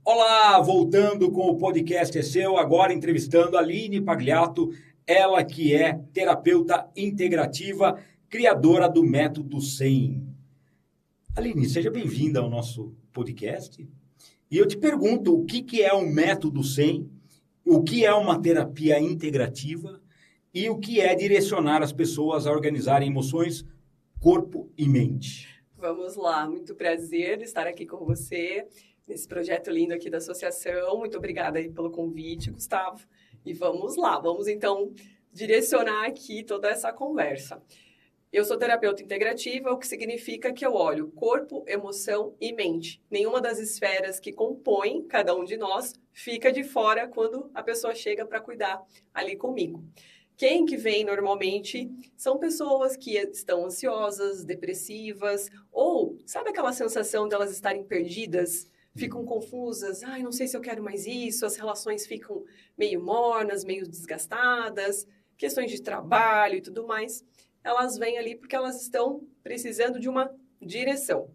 Olá, voltando com o podcast É Seu, agora entrevistando a Aline Pagliato, ela que é terapeuta integrativa, criadora do Método 100. Aline, seja bem-vinda ao nosso podcast. E eu te pergunto, o que é o Método 100? O que é uma terapia integrativa? E o que é direcionar as pessoas a organizarem emoções, corpo e mente? Vamos lá, muito prazer estar aqui com você nesse projeto lindo aqui da associação. Muito obrigada aí pelo convite, Gustavo. E vamos lá, vamos então direcionar aqui toda essa conversa. Eu sou terapeuta integrativa, o que significa que eu olho corpo, emoção e mente. Nenhuma das esferas que compõem cada um de nós fica de fora quando a pessoa chega para cuidar ali comigo. Quem que vem normalmente são pessoas que estão ansiosas, depressivas, ou sabe aquela sensação de elas estarem perdidas? Ficam confusas, não sei se eu quero mais isso, as relações ficam meio mornas, meio desgastadas, questões de trabalho e tudo mais. Elas vêm ali porque elas estão precisando de uma direção.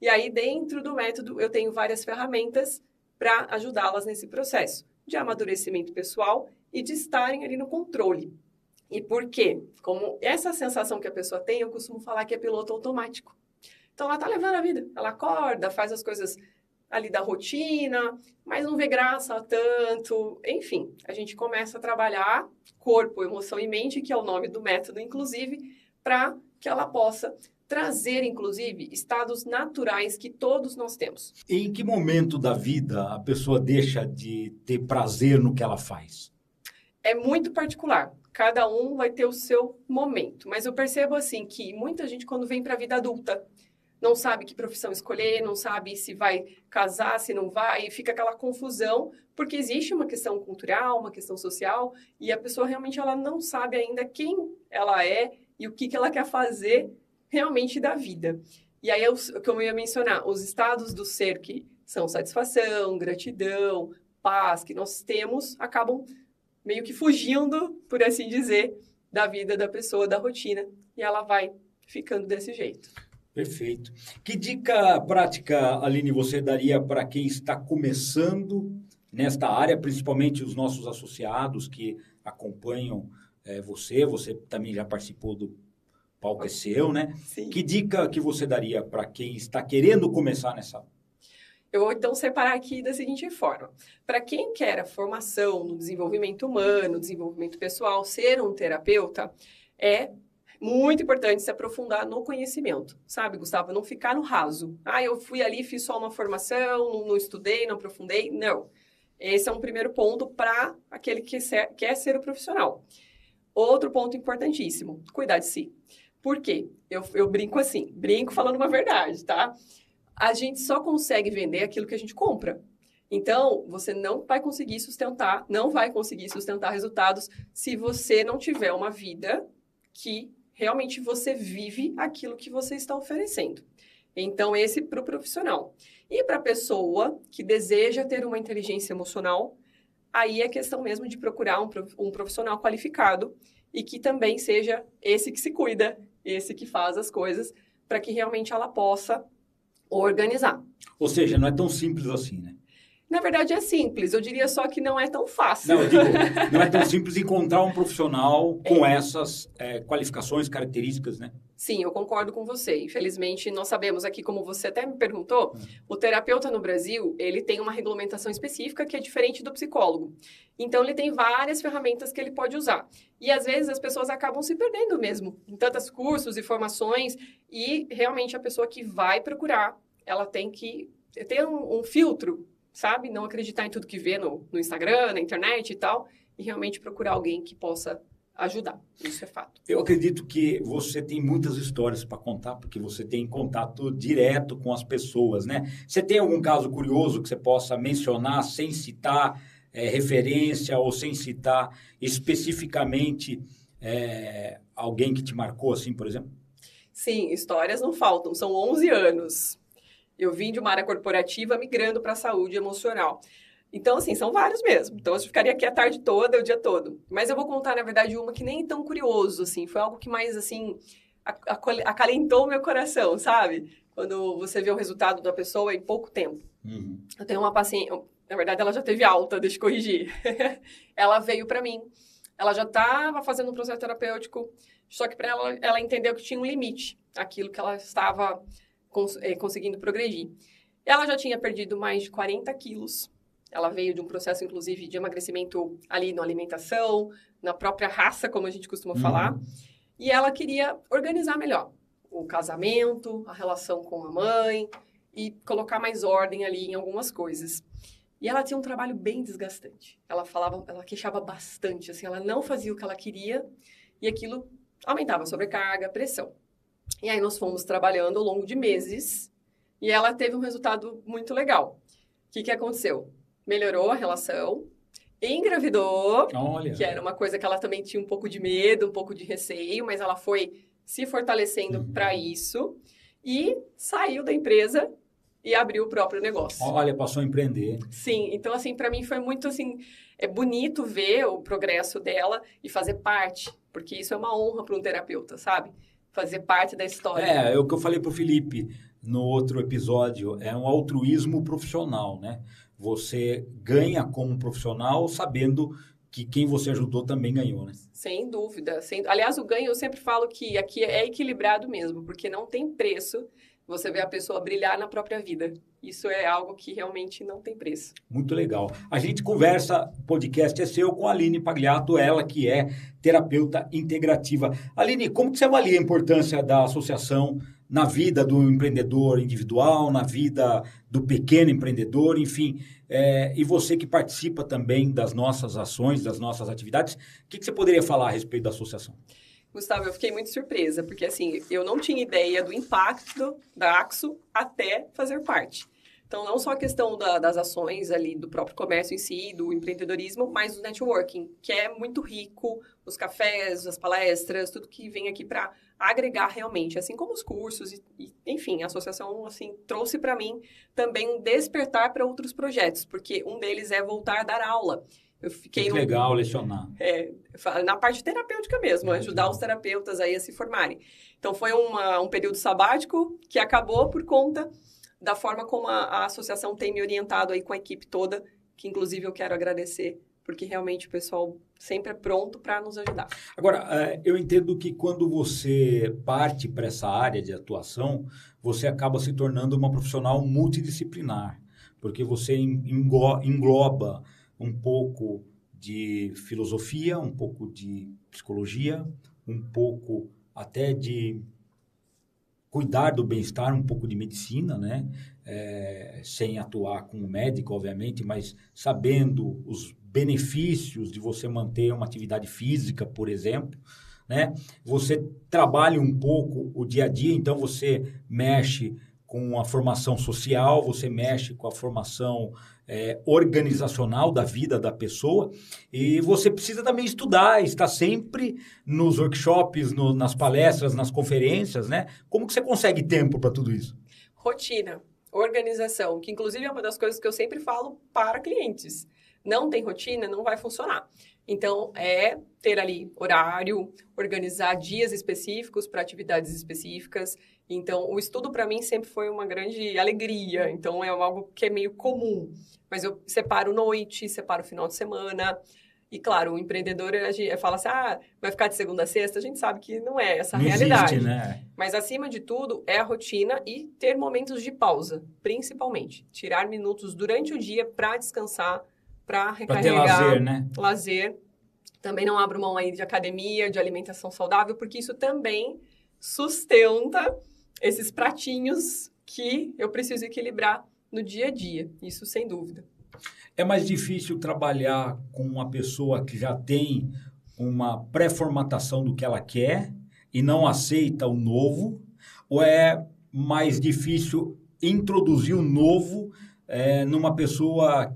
E aí, dentro do método, eu tenho várias ferramentas para ajudá-las nesse processo de amadurecimento pessoal e de estarem ali no controle. E por quê? Como essa sensação que a pessoa tem, eu costumo falar que é piloto automático. Então, ela está levando a vida. Ela acorda, faz as coisas ali da rotina, mas não vê graça tanto. Enfim, a gente começa a trabalhar corpo, emoção e mente, que é o nome do método, inclusive, para que ela possa trazer, inclusive, estados naturais que todos nós temos. Em que momento da vida a pessoa deixa de ter prazer no que ela faz? É muito particular. Cada um vai ter o seu momento. Mas eu percebo, assim, que muita gente, quando vem para a vida adulta, não sabe que profissão escolher, não sabe se vai casar, se não vai, e fica aquela confusão, porque existe uma questão cultural, uma questão social, e a pessoa realmente ela não sabe ainda quem ela é e o que ela quer fazer realmente da vida. E aí, como eu ia mencionar, os estados do ser que são satisfação, gratidão, paz, que nós temos, acabam meio que fugindo, por assim dizer, da vida da pessoa, da rotina, e ela vai ficando desse jeito. Perfeito. Que dica prática, Aline, você daria para quem está começando nesta área, principalmente os nossos associados que acompanham você? Você também já participou do Palco É Seu, né? Sim. Que dica que você daria para quem está querendo começar nessa área? Eu vou, então, separar aqui da seguinte forma. Para quem quer a formação no desenvolvimento humano, desenvolvimento pessoal, ser um terapeuta, é muito importante se aprofundar no conhecimento, sabe, Gustavo? Não ficar no raso. Eu fui ali, fiz só uma formação, não estudei, não aprofundei. Não. Esse é um primeiro ponto para aquele que quer ser o profissional. Outro ponto importantíssimo, cuidar de si. Por quê? Eu brinco assim, brinco falando uma verdade, tá? A gente só consegue vender aquilo que a gente compra. Então, você não vai conseguir sustentar resultados se você não tiver uma vida que realmente você vive aquilo que você está oferecendo. Então, esse para o profissional. E para a pessoa que deseja ter uma inteligência emocional, aí é questão mesmo de procurar um profissional qualificado e que também seja esse que se cuida, esse que faz as coisas, para que realmente ela possa organizar. Ou seja, não é tão simples assim, né? Na verdade, é simples. Eu diria só que não é tão fácil. Não, eu digo, não é tão simples encontrar um profissional com essas qualificações, características, né? Sim, eu concordo com você. Infelizmente, nós sabemos aqui, como você até me perguntou, o terapeuta no Brasil, ele tem uma regulamentação específica que é diferente do psicólogo. Então, ele tem várias ferramentas que ele pode usar. E, às vezes, as pessoas acabam se perdendo mesmo em tantos cursos e formações. E, realmente, a pessoa que vai procurar, ela tem que ter um filtro, sabe? Não acreditar em tudo que vê no Instagram, na internet e tal. E realmente procurar alguém que possa ajudar. Isso é fato. Eu acredito que você tem muitas histórias para contar, porque você tem contato direto com as pessoas, né? Você tem algum caso curioso que você possa mencionar sem citar referência ou sem citar especificamente alguém que te marcou, assim, por exemplo? Sim, histórias não faltam. São 11 anos. Eu vim de uma área corporativa migrando para a saúde emocional. Então, assim, são vários mesmo. Então, eu ficaria aqui a tarde toda, o dia todo. Mas eu vou contar, na verdade, uma que nem é tão curioso, assim. Foi algo que mais, assim, acalentou o meu coração, sabe? Quando você vê o resultado da pessoa em pouco tempo. Eu tenho uma paciente, na verdade ela já teve alta, deixa eu corrigir. Ela veio para mim, ela já estava fazendo um processo terapêutico, só que para ela entendeu que tinha um limite, aquilo que ela estava conseguindo progredir. Ela já tinha perdido mais de 40 quilos. Ela veio de um processo, inclusive, de emagrecimento ali na alimentação, na própria raça, como a gente costuma falar. E ela queria organizar melhor o casamento, a relação com a mãe e colocar mais ordem ali em algumas coisas. E ela tinha um trabalho bem desgastante. Ela queixava bastante, assim, ela não fazia o que ela queria e aquilo aumentava a sobrecarga, a pressão. E aí nós fomos trabalhando ao longo de meses e ela teve um resultado muito legal. O que aconteceu? Melhorou a relação, engravidou, que era uma coisa que ela também tinha um pouco de medo, um pouco de receio, mas ela foi se fortalecendo para isso e saiu da empresa e abriu o próprio negócio. Olha, passou a empreender. Sim, então assim, para mim foi muito assim, é bonito ver o progresso dela e fazer parte, porque isso é uma honra para um terapeuta, sabe? Fazer parte da história. É o que eu falei para o Felipe no outro episódio, é um altruísmo profissional, né? Você ganha como profissional sabendo que quem você ajudou também ganhou, né? Sem dúvida. Aliás, o ganho, eu sempre falo que aqui é equilibrado mesmo, porque não tem preço você ver a pessoa brilhar na própria vida. Isso é algo que realmente não tem preço. Muito legal. A gente conversa, o podcast é seu, com a Aline Pagliato, ela que é terapeuta integrativa. Aline, como que você avalia a importância da associação na vida do empreendedor individual, na vida do pequeno empreendedor, enfim, e você que participa também das nossas ações, das nossas atividades, o que você poderia falar a respeito da associação? Gustavo, eu fiquei muito surpresa, porque assim, eu não tinha ideia do impacto da Axo até fazer parte. Então, não só a questão das ações ali, do próprio comércio em si, do empreendedorismo, mas do networking, que é muito rico, os cafés, as palestras, tudo que vem aqui para agregar realmente, assim como os cursos, enfim, a associação assim, trouxe para mim também um despertar para outros projetos, porque um deles é voltar a dar aula. Eu fiquei legal lecionar. Na parte terapêutica mesmo, ajudar os terapeutas aí a se formarem. Então, foi um período sabático que acabou por conta da forma como a associação tem me orientado aí com a equipe toda, que inclusive eu quero agradecer, porque realmente o pessoal sempre é pronto para nos ajudar. Agora, eu entendo que quando você parte para essa área de atuação, você acaba se tornando uma profissional multidisciplinar, porque você engloba um pouco de filosofia, um pouco de psicologia, um pouco até de cuidar do bem-estar, um pouco de medicina, né? Sem atuar como médico, obviamente, mas sabendo os benefícios de você manter uma atividade física, por exemplo, né? Você trabalha um pouco o dia a dia, então você mexe com a formação social, você mexe com a formação organizacional da vida da pessoa e você precisa também estudar, estar sempre nos workshops, nas palestras, nas conferências, né? Como que você consegue tempo para tudo isso? Rotina, organização, que inclusive é uma das coisas que eu sempre falo para clientes. Não tem rotina, não vai funcionar. Então, é ter ali horário, organizar dias específicos para atividades específicas. Então, o estudo para mim sempre foi uma grande alegria. Então, é algo que é meio comum. Mas eu separo noite, separo final de semana. E, claro, o empreendedor fala assim, vai ficar de segunda a sexta. A gente sabe que não é essa a realidade. Existe, né? Mas, acima de tudo, é a rotina e ter momentos de pausa, principalmente. Tirar minutos durante o dia para descansar, para recarregar. Para ter lazer, né? Lazer. Também não abro mão aí de academia, de alimentação saudável, porque isso também sustenta esses pratinhos que eu preciso equilibrar no dia a dia. Isso sem dúvida. É mais difícil trabalhar com uma pessoa que já tem uma pré-formatação do que ela quer e não aceita o novo? Ou é mais difícil introduzir o novo numa pessoa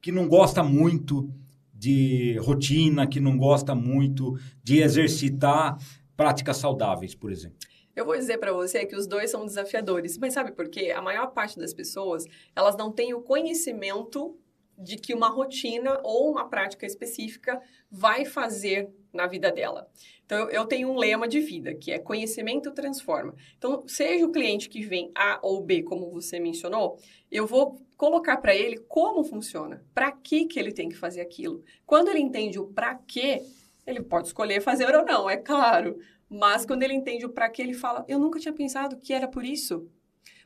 que não gosta muito de rotina, que não gosta muito de exercitar práticas saudáveis, por exemplo? Eu vou dizer para você que os dois são desafiadores, mas sabe por quê? A maior parte das pessoas, elas não têm o conhecimento de que uma rotina ou uma prática específica vai fazer na vida dela. Então, eu tenho um lema de vida, que é conhecimento transforma. Então, seja o cliente que vem A ou B, como você mencionou, eu vou colocar para ele como funciona, para que ele tem que fazer aquilo. Quando ele entende o para quê, ele pode escolher fazer ou não, é claro. Mas quando ele entende o para quê, ele fala, eu nunca tinha pensado que era por isso.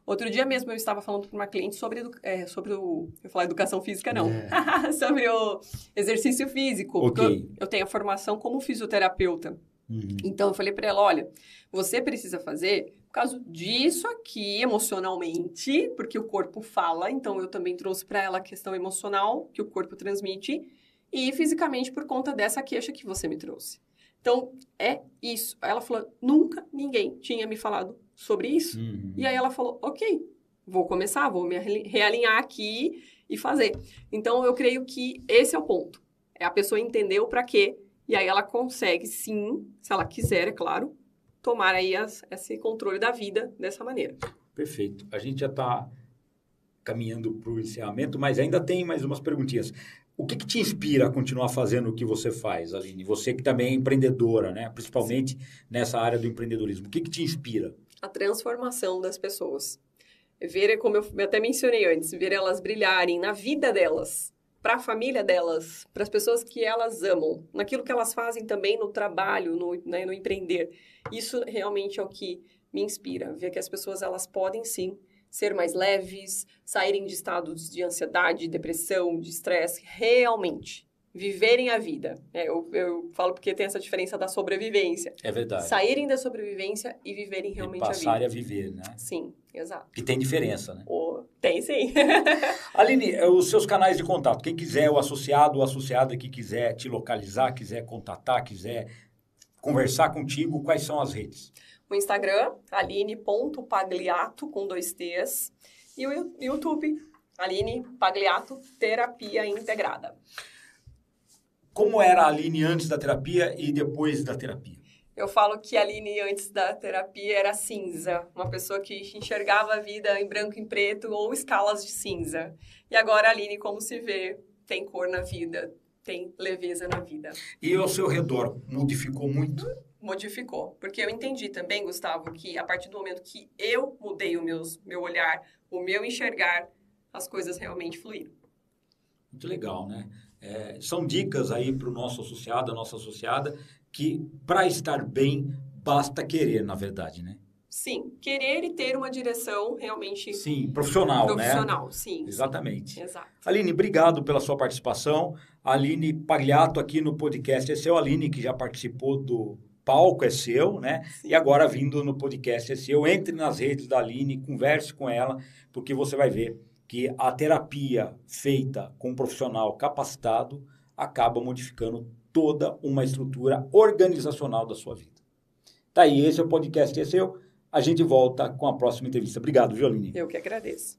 Outro dia mesmo eu estava falando para uma cliente sobre eu falar educação física, não. Sobre o exercício físico. Ok. Eu tenho a formação como fisioterapeuta. Então, eu falei para ela, olha, você precisa fazer por causa disso aqui, emocionalmente, porque o corpo fala. Então, eu também trouxe para ela a questão emocional, que o corpo transmite, e fisicamente por conta dessa queixa que você me trouxe. Então, é isso. Ela falou, nunca ninguém tinha me falado sobre isso. E aí ela falou, ok, vou começar, vou me realinhar aqui e fazer. Então, eu creio que esse é o ponto. É a pessoa entender o para quê. E aí ela consegue, sim, se ela quiser, é claro, tomar aí esse controle da vida dessa maneira. Perfeito. A gente já está caminhando para o encerramento, mas ainda tem mais umas perguntinhas. O que te inspira a continuar fazendo o que você faz, Aline? Você que também é empreendedora, né? Principalmente nessa área do empreendedorismo. O que te inspira? A transformação das pessoas. Ver, como eu até mencionei antes, ver elas brilharem na vida delas, para a família delas, para as pessoas que elas amam, naquilo que elas fazem também no trabalho, no empreender. Isso realmente é o que me inspira, ver que as pessoas elas podem sim ser mais leves, saírem de estados de ansiedade, depressão, de estresse, realmente viverem a vida. Eu falo porque tem essa diferença da sobrevivência. É verdade. Saírem da sobrevivência e viverem realmente a vida. Passarem a viver, né? Sim, exato. Que tem diferença, né? Tem sim. Aline, os seus canais de contato, quem quiser, o associado ou associada que quiser te localizar, quiser contatar, quiser conversar contigo, quais são as redes? O Instagram, aline.pagliato, com 2 T's, e o YouTube, Aline Pagliato Terapia Integrada. Como era a Aline antes da terapia e depois da terapia? Eu falo que a Aline antes da terapia era cinza, uma pessoa que enxergava a vida em branco e preto ou escalas de cinza. E agora a Aline, como se vê, tem cor na vida, tem leveza na vida. E ao seu redor, modificou muito? Modificou, porque eu entendi também, Gustavo, que a partir do momento que eu mudei o meu olhar, o meu enxergar, as coisas realmente fluíram. Muito legal, né? São dicas aí para o nosso associado, a nossa associada, que para estar bem, basta querer, na verdade, né? Sim, querer e ter uma direção realmente... Sim, profissional, né? Profissional, sim. Exatamente. Sim, exato. Aline, obrigado pela sua participação. Aline Pagliato aqui no podcast é seu. Aline, que já participou do Palco é Seu, né? Sim. E agora vindo no podcast é seu. Entre nas redes da Aline, converse com ela, porque você vai ver que a terapia feita com um profissional capacitado acaba modificando toda uma estrutura organizacional da sua vida. Tá aí, esse é o podcast é seu. A gente volta com a próxima entrevista. Obrigado, viu, Aline? Eu que agradeço.